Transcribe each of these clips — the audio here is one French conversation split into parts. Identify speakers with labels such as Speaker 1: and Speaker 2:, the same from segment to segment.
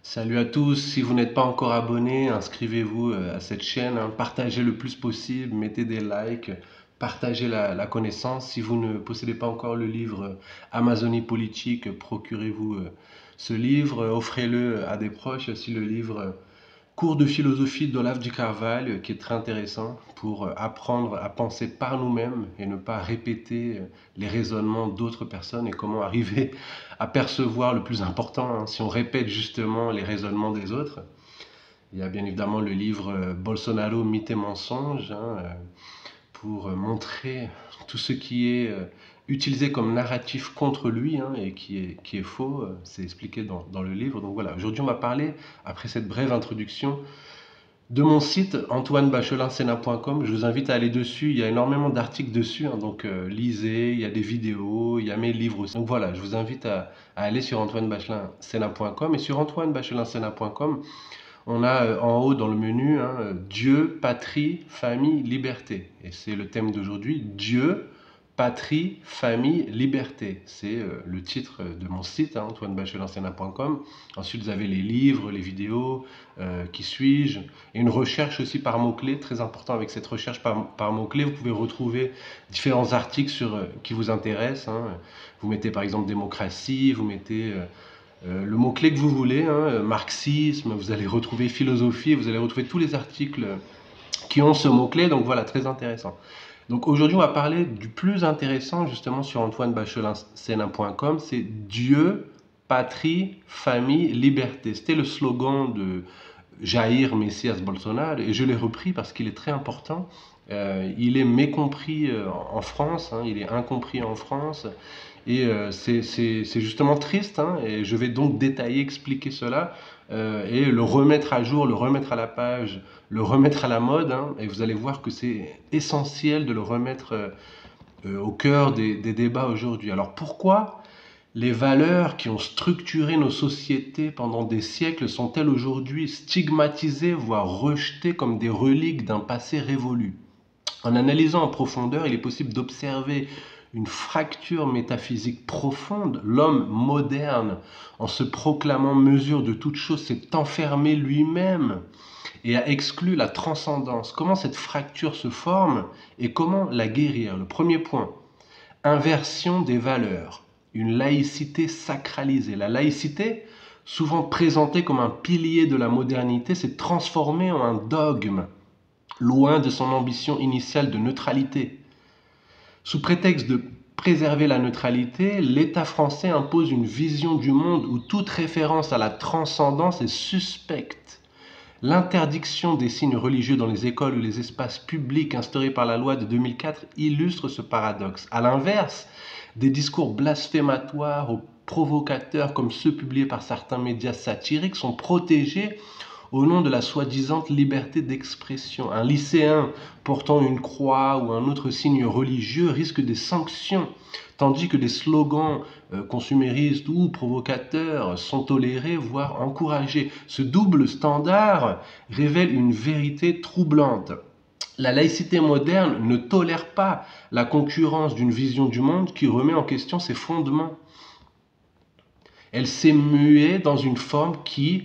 Speaker 1: Salut à tous, si vous n'êtes pas encore abonné, inscrivez-vous à cette chaîne, hein. Partagez le plus possible, mettez des likes, partagez la connaissance. Si vous ne possédez pas encore le livre Amazonie politique, procurez-vous ce livre, offrez-le à des proches. Aussi le livre Cours de philosophie d'Olavo de Carvalho, qui est très intéressant pour apprendre à penser par nous-mêmes et ne pas répéter les raisonnements d'autres personnes et comment arriver à percevoir le plus important, hein, si on répète justement les raisonnements des autres. Il y a bien évidemment le livre Bolsonaro, mythe et mensonge, hein, pour montrer tout ce qui est utilisé comme narratif contre lui, hein, et qui est faux. C'est expliqué dans le livre. Donc voilà, aujourd'hui on va parler, après cette brève introduction, de mon site antoinebachelinsena.com. Je vous invite à aller dessus, il y a énormément d'articles dessus, hein, donc lisez, il y a des vidéos, il y a mes livres aussi. Donc voilà, je vous invite à aller sur antoinebachelinsena.com. Et sur antoinebachelinsena.com, on a en haut dans le menu, hein, Dieu, patrie, famille, liberté. Et c'est le thème d'aujourd'hui, Dieu, patrie, famille, liberté. C'est le titre de mon site, hein, antoinebachelinsena.com. Ensuite, vous avez les livres, les vidéos, qui suis-je, et une recherche aussi par mots-clés, très important avec cette recherche par mots-clés. Vous pouvez retrouver différents articles qui vous intéressent, hein. Vous mettez par exemple démocratie, vous mettez le mot-clé que vous voulez, hein, marxisme, vous allez retrouver philosophie, vous allez retrouver tous les articles qui ont ce mot-clé, donc voilà, très intéressant. Donc aujourd'hui, on va parler du plus intéressant justement sur antoinebachelinsena.com, c'est Dieu, patrie, famille, liberté. C'était le slogan de Jair Messias Bolsonaro et je l'ai repris parce qu'il est très important. Il est mécompris en France, hein, il est incompris en France. Et c'est justement triste, hein, et je vais donc détailler, expliquer cela, et le remettre à jour, le remettre à la page, le remettre à la mode, hein, et vous allez voir que c'est essentiel de le remettre au cœur des débats aujourd'hui. Alors pourquoi les valeurs qui ont structuré nos sociétés pendant des siècles sont-elles aujourd'hui stigmatisées, voire rejetées comme des reliques d'un passé révolu? En analysant en profondeur, il est possible d'observer une fracture métaphysique profonde. L'homme moderne, en se proclamant mesure de toute chose, s'est enfermé lui-même et a exclu la transcendance. Comment cette fracture se forme et comment la guérir? Le premier point, inversion des valeurs, une laïcité sacralisée. La laïcité, souvent présentée comme un pilier de la modernité, s'est transformée en un dogme, loin de son ambition initiale de neutralité. Sous prétexte de préserver la neutralité, l'État français impose une vision du monde où toute référence à la transcendance est suspecte. L'interdiction des signes religieux dans les écoles ou les espaces publics instaurée par la loi de 2004 illustre ce paradoxe. A l'inverse, des discours blasphématoires ou provocateurs comme ceux publiés par certains médias satiriques sont protégés au nom de la soi-disant liberté d'expression. Un lycéen portant une croix ou un autre signe religieux risque des sanctions, tandis que des slogans consuméristes ou provocateurs sont tolérés, voire encouragés. Ce double standard révèle une vérité troublante. La laïcité moderne ne tolère pas la concurrence d'une vision du monde qui remet en question ses fondements. Elle s'est muée dans une forme qui,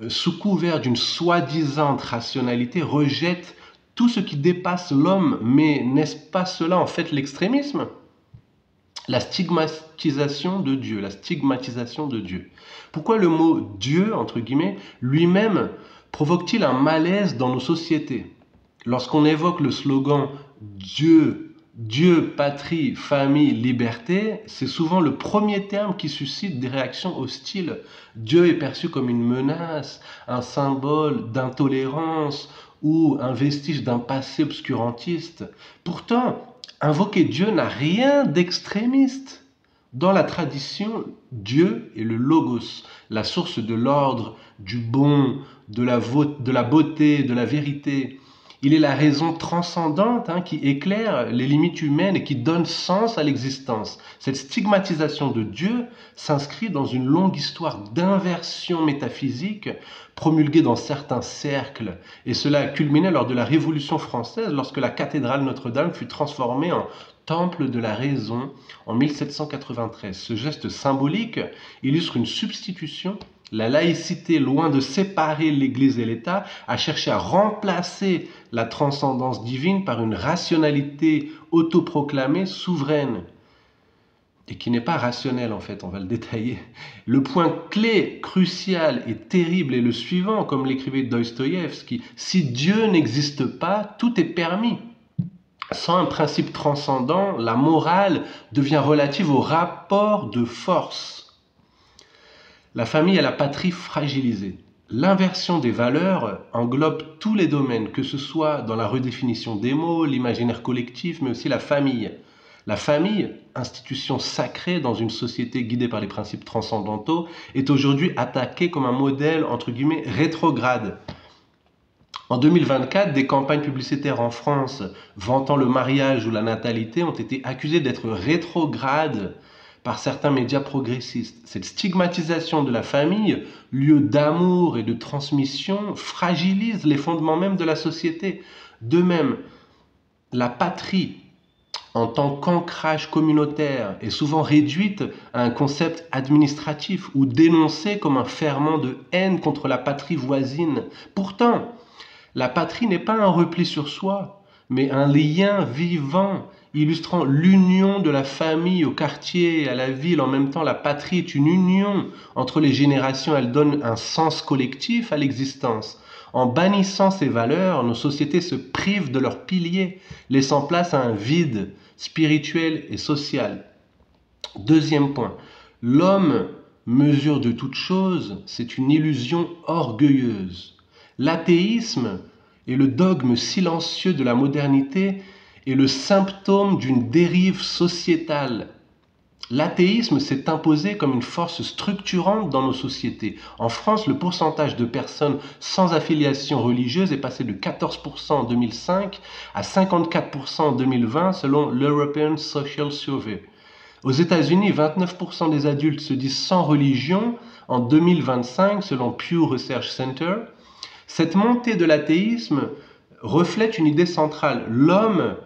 Speaker 1: sous couvert d'une soi-disant rationalité, rejette tout ce qui dépasse l'homme. Mais n'est-ce pas cela en fait l'extrémisme? La stigmatisation de Dieu, la stigmatisation de Dieu. Pourquoi le mot Dieu, entre guillemets, lui-même provoque-t-il un malaise dans nos sociétés? Lorsqu'on évoque le slogan Dieu, Dieu, patrie, famille, liberté, c'est souvent le premier terme qui suscite des réactions hostiles. Dieu est perçu comme une menace, un symbole d'intolérance ou un vestige d'un passé obscurantiste. Pourtant, invoquer Dieu n'a rien d'extrémiste. Dans la tradition, Dieu est le logos, la source de l'ordre, du bon, de la beauté, de la vérité. Il est la raison transcendante, hein, qui éclaire les limites humaines et qui donne sens à l'existence. Cette stigmatisation de Dieu s'inscrit dans une longue histoire d'inversion métaphysique promulguée dans certains cercles. Et cela a culminé lors de la Révolution française, lorsque la cathédrale Notre-Dame fut transformée en temple de la raison en 1793. Ce geste symbolique illustre une substitution La laïcité, loin de séparer l'Église et l'État, a cherché à remplacer la transcendance divine par une rationalité autoproclamée souveraine et qui n'est pas rationnelle en fait, on va le détailler. Le point clé, crucial et terrible est le suivant, comme l'écrivait Dostoïevski: si Dieu n'existe pas, tout est permis. Sans un principe transcendant, la morale devient relative au rapport de force. La famille et la patrie fragilisée. L'inversion des valeurs englobe tous les domaines, que ce soit dans la redéfinition des mots, l'imaginaire collectif, mais aussi la famille. La famille, institution sacrée dans une société guidée par les principes transcendantaux, est aujourd'hui attaquée comme un modèle, entre guillemets, rétrograde. En 2024, des campagnes publicitaires en France vantant le mariage ou la natalité ont été accusées d'être rétrogrades par certains médias progressistes. Cette stigmatisation de la famille, lieu d'amour et de transmission, fragilise les fondements même de la société. De même, la patrie, en tant qu'ancrage communautaire, est souvent réduite à un concept administratif ou dénoncée comme un ferment de haine contre la patrie voisine. Pourtant, la patrie n'est pas un repli sur soi, mais un lien vivant, illustrant l'union de la famille au quartier, à la ville. En même temps, la patrie est une union entre les générations, elle donne un sens collectif à l'existence. En bannissant ces valeurs, nos sociétés se privent de leurs piliers, laissant place à un vide spirituel et social. Deuxième point, l'homme, mesure de toute chose, c'est une illusion orgueilleuse. L'athéisme est le dogme silencieux de la modernité et le symptôme d'une dérive sociétale. L'athéisme s'est imposé comme une force structurante dans nos sociétés. En France, le pourcentage de personnes sans affiliation religieuse est passé de 14% en 2005 à 54% en 2020 selon l'European Social Survey. Aux États-Unis, 29% des adultes se disent sans religion en 2025 selon Pew Research Center. Cette montée de l'athéisme reflète une idée centrale: l'homme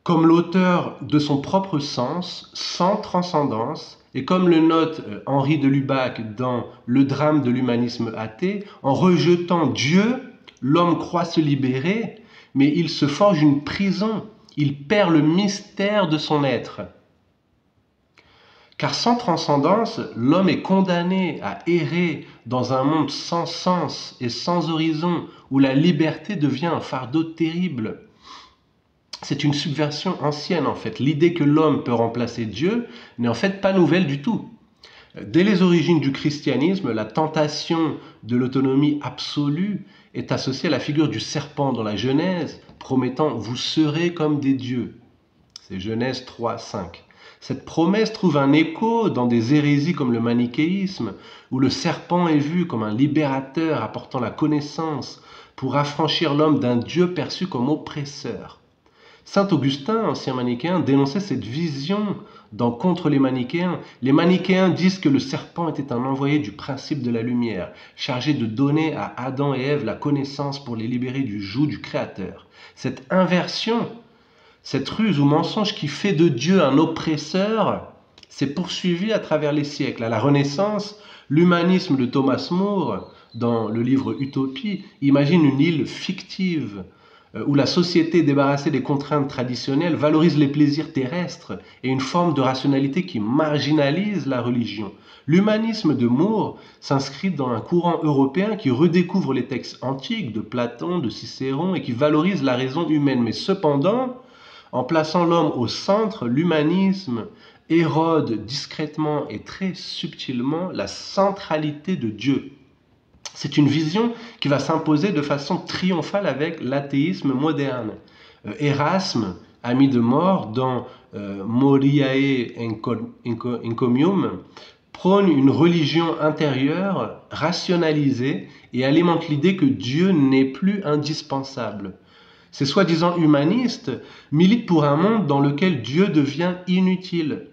Speaker 1: comme l'auteur de son propre sens, sans transcendance, et comme le note Henri de Lubac dans Le drame de l'humanisme athée, en rejetant Dieu, l'homme croit se libérer, mais il se forge une prison, il perd le mystère de son être. Car sans transcendance, l'homme est condamné à errer dans un monde sans sens et sans horizon, où la liberté devient un fardeau terrible. C'est une subversion ancienne en fait. L'idée que l'homme peut remplacer Dieu n'est en fait pas nouvelle du tout. Dès les origines du christianisme, la tentation de l'autonomie absolue est associée à la figure du serpent dans la Genèse, promettant « vous serez comme des dieux ». C'est Genèse 3, 5. Cette promesse trouve un écho dans des hérésies comme le manichéisme, où le serpent est vu comme un libérateur apportant la connaissance pour affranchir l'homme d'un Dieu perçu comme oppresseur. Saint Augustin, ancien manichéen, dénonçait cette vision dans Contre les manichéens. Les manichéens disent que le serpent était un envoyé du principe de la lumière, chargé de donner à Adam et Ève la connaissance pour les libérer du joug du Créateur. Cette inversion, cette ruse ou mensonge qui fait de Dieu un oppresseur, s'est poursuivie à travers les siècles. À la Renaissance, l'humanisme de Thomas More, dans le livre Utopie, imagine une île fictive où la société débarrassée des contraintes traditionnelles valorise les plaisirs terrestres et une forme de rationalité qui marginalise la religion. L'humanisme de More s'inscrit dans un courant européen qui redécouvre les textes antiques de Platon, de Cicéron et qui valorise la raison humaine. Mais cependant, en plaçant l'homme au centre, l'humanisme érode discrètement et très subtilement la centralité de Dieu. C'est une vision qui va s'imposer de façon triomphale avec l'athéisme moderne. Erasme, ami de More, dans Moriae Encomium, prône une religion intérieure, rationalisée, et alimente l'idée que Dieu n'est plus indispensable. Ces soi-disant humanistes militent pour un monde dans lequel Dieu devient inutile.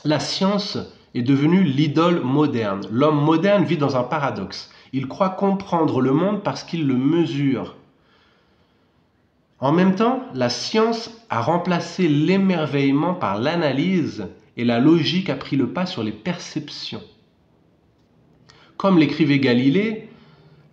Speaker 1: La science est devenue l'idole moderne. L'homme moderne vit dans un paradoxe. Il croit comprendre le monde parce qu'il le mesure. En même temps, la science a remplacé l'émerveillement par l'analyse et la logique a pris le pas sur les perceptions. Comme l'écrivait Galilée,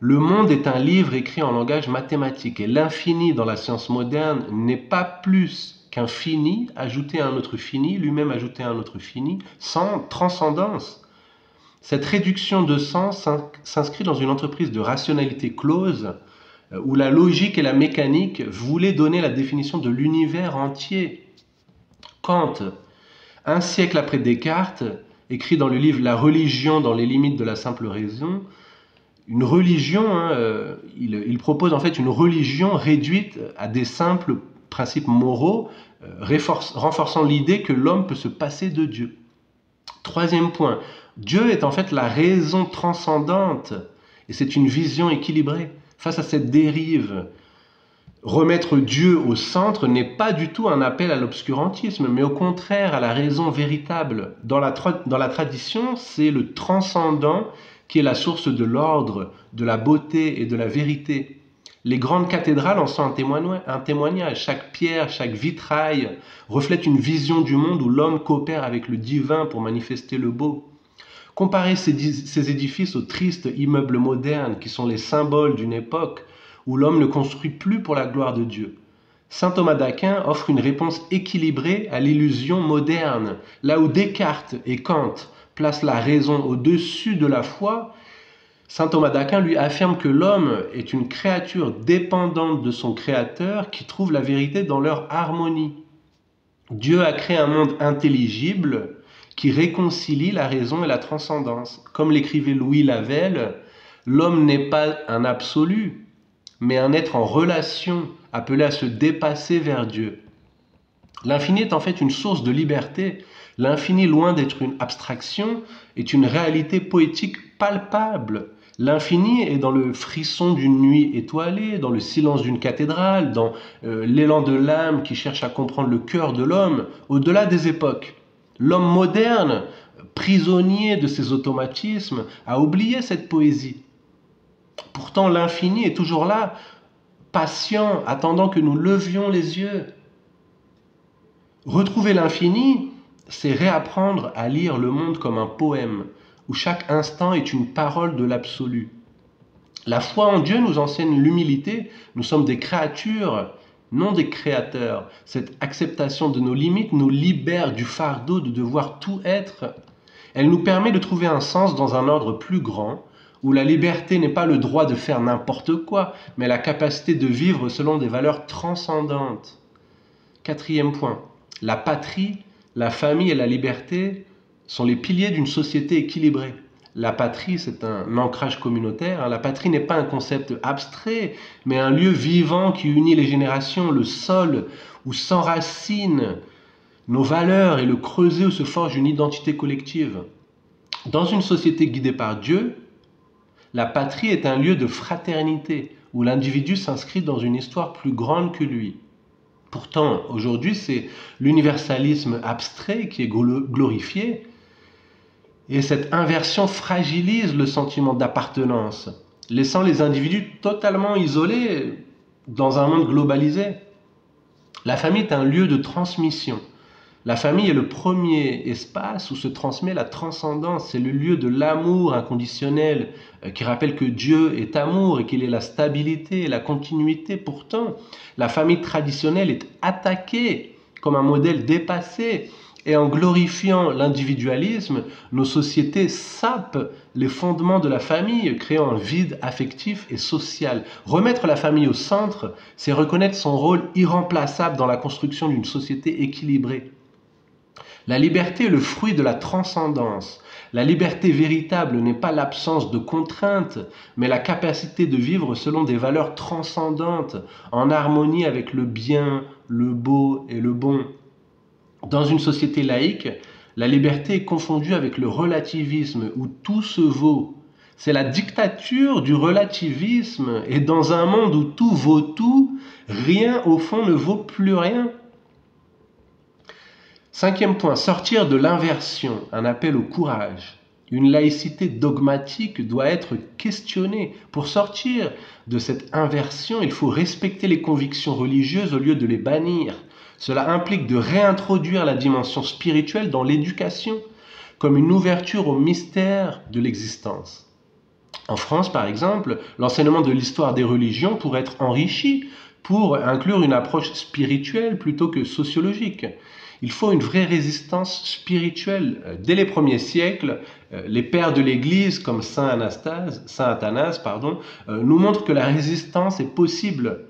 Speaker 1: le monde est un livre écrit en langage mathématique et l'infini dans la science moderne n'est pas plus qu'un fini ajouté à un autre fini, lui-même ajouté à un autre fini, sans transcendance. Cette réduction de sens s'inscrit dans une entreprise de rationalité close où la logique et la mécanique voulaient donner la définition de l'univers entier. Kant, un siècle après Descartes, écrit dans le livre La religion dans les limites de la simple raison, une religion, il propose en fait une religion réduite à des simples principes moraux, renforçant l'idée que l'homme peut se passer de Dieu. Troisième point, Dieu est en fait la raison transcendante et c'est une vision équilibrée. Face à cette dérive, remettre Dieu au centre n'est pas du tout un appel à l'obscurantisme, mais au contraire à la raison véritable. Dans la tradition, c'est le transcendant qui est la source de l'ordre, de la beauté et de la vérité. Les grandes cathédrales en sont un témoignage. Chaque pierre, chaque vitrail reflète une vision du monde où l'homme coopère avec le divin pour manifester le beau. Comparez ces édifices aux tristes immeubles modernes qui sont les symboles d'une époque où l'homme ne construit plus pour la gloire de Dieu. Saint Thomas d'Aquin offre une réponse équilibrée à l'illusion moderne. Là où Descartes et Kant placent la raison au-dessus de la foi, Saint Thomas d'Aquin lui affirme que l'homme est une créature dépendante de son créateur qui trouve la vérité dans leur harmonie. Dieu a créé un monde intelligible qui réconcilie la raison et la transcendance. Comme l'écrivait Louis Lavelle, l'homme n'est pas un absolu, mais un être en relation, appelé à se dépasser vers Dieu. L'infini est en fait une source de liberté. L'infini, loin d'être une abstraction, est une réalité poétique palpable. L'infini est dans le frisson d'une nuit étoilée, dans le silence d'une cathédrale, dans l'élan de l'âme qui cherche à comprendre le cœur de l'homme, au-delà des époques. L'homme moderne, prisonnier de ses automatismes, a oublié cette poésie. Pourtant, l'infini est toujours là, patient, attendant que nous levions les yeux. Retrouver l'infini, c'est réapprendre à lire le monde comme un poème, où chaque instant est une parole de l'absolu. La foi en Dieu nous enseigne l'humilité, nous sommes des créatures, non des créateurs. Cette acceptation de nos limites nous libère du fardeau de devoir tout être. Elle nous permet de trouver un sens dans un ordre plus grand, où la liberté n'est pas le droit de faire n'importe quoi, mais la capacité de vivre selon des valeurs transcendantes. Quatrième point, la patrie, la famille et la liberté sont les piliers d'une société équilibrée. La patrie, c'est un ancrage communautaire. La patrie n'est pas un concept abstrait, mais un lieu vivant qui unit les générations, le sol où s'enracinent nos valeurs et le creuset où se forge une identité collective. Dans une société guidée par Dieu, la patrie est un lieu de fraternité où l'individu s'inscrit dans une histoire plus grande que lui. Pourtant, aujourd'hui, c'est l'universalisme abstrait qui est glorifié et cette inversion fragilise le sentiment d'appartenance, laissant les individus totalement isolés dans un monde globalisé. La famille est un lieu de transmission. La famille est le premier espace où se transmet la transcendance. C'est le lieu de l'amour inconditionnel qui rappelle que Dieu est amour et qu'il est la stabilité et la continuité. Pourtant, la famille traditionnelle est attaquée comme un modèle dépassé. Et en glorifiant l'individualisme, nos sociétés sapent les fondements de la famille, créant un vide affectif et social. Remettre la famille au centre, c'est reconnaître son rôle irremplaçable dans la construction d'une société équilibrée. La liberté est le fruit de la transcendance. La liberté véritable n'est pas l'absence de contraintes, mais la capacité de vivre selon des valeurs transcendantes, en harmonie avec le bien, le beau et le bon. Dans une société laïque, la liberté est confondue avec le relativisme, où tout se vaut. C'est la dictature du relativisme, et dans un monde où tout vaut tout, rien au fond ne vaut plus rien. Cinquième point, sortir de l'inversion, un appel au courage. Une laïcité dogmatique doit être questionnée. Pour sortir de cette inversion, il faut respecter les convictions religieuses au lieu de les bannir. Cela implique de réintroduire la dimension spirituelle dans l'éducation, comme une ouverture au mystère de l'existence. En France, par exemple, l'enseignement de l'histoire des religions pourrait être enrichi pour inclure une approche spirituelle plutôt que sociologique. Il faut une vraie résistance spirituelle. Dès les premiers siècles, les pères de l'Église, comme Saint Athanase, nous montrent que la résistance est possible.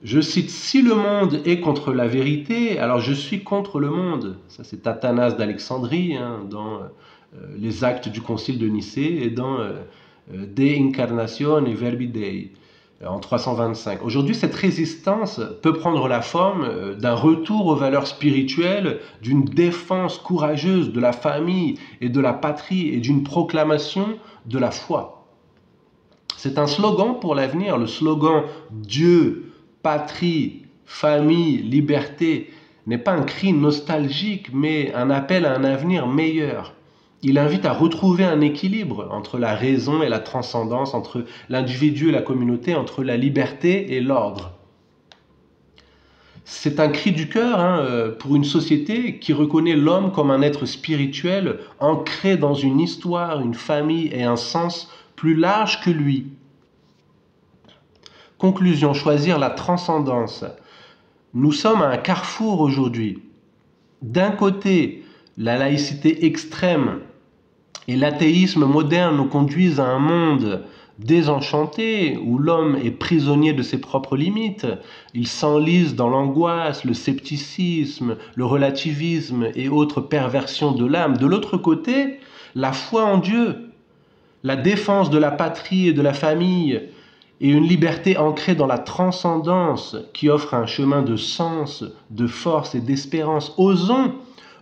Speaker 1: Je cite, si le monde est contre la vérité, alors je suis contre le monde. Ça, c'est Athanase d'Alexandrie, dans les actes du concile de Nicée et dans De Incarnatione Verbi Dei, en 325. Aujourd'hui, cette résistance peut prendre la forme d'un retour aux valeurs spirituelles, d'une défense courageuse de la famille et de la patrie et d'une proclamation de la foi. C'est un slogan pour l'avenir, le slogan Dieu, patrie, famille, liberté n'est pas un cri nostalgique, mais un appel à un avenir meilleur. Il invite à retrouver un équilibre entre la raison et la transcendance, entre l'individu et la communauté, entre la liberté et l'ordre. C'est un cri du cœur pour une société qui reconnaît l'homme comme un être spirituel, ancré dans une histoire, une famille et un sens plus large que lui. Conclusion, choisir la transcendance. Nous sommes à un carrefour aujourd'hui. D'un côté, la laïcité extrême et l'athéisme moderne nous conduisent à un monde désenchanté où l'homme est prisonnier de ses propres limites. Il s'enlise dans l'angoisse, le scepticisme, le relativisme et autres perversions de l'âme. De l'autre côté, la foi en Dieu, la défense de la patrie et de la famille et une liberté ancrée dans la transcendance qui offre un chemin de sens, de force et d'espérance. Osons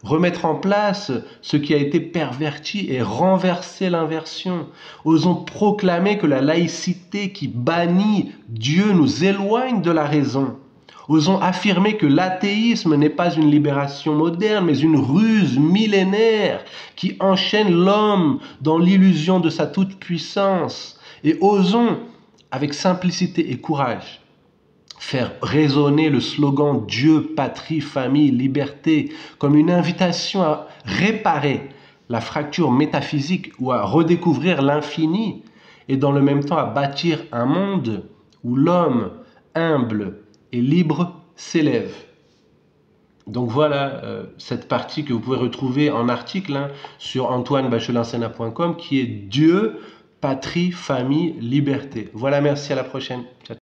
Speaker 1: remettre en place ce qui a été perverti et renverser l'inversion. Osons proclamer que la laïcité qui bannit Dieu nous éloigne de la raison. Osons affirmer que l'athéisme n'est pas une libération moderne, mais une ruse millénaire qui enchaîne l'homme dans l'illusion de sa toute-puissance. Et osons, avec simplicité et courage, faire résonner le slogan Dieu, patrie, famille, liberté comme une invitation à réparer la fracture métaphysique ou à redécouvrir l'infini et dans le même temps à bâtir un monde où l'homme humble et libre s'élève. Donc voilà cette partie que vous pouvez retrouver en article sur antoinebachelinsena.com qui est Dieu, patrie, famille, liberté. Voilà, merci, à la prochaine. Ciao.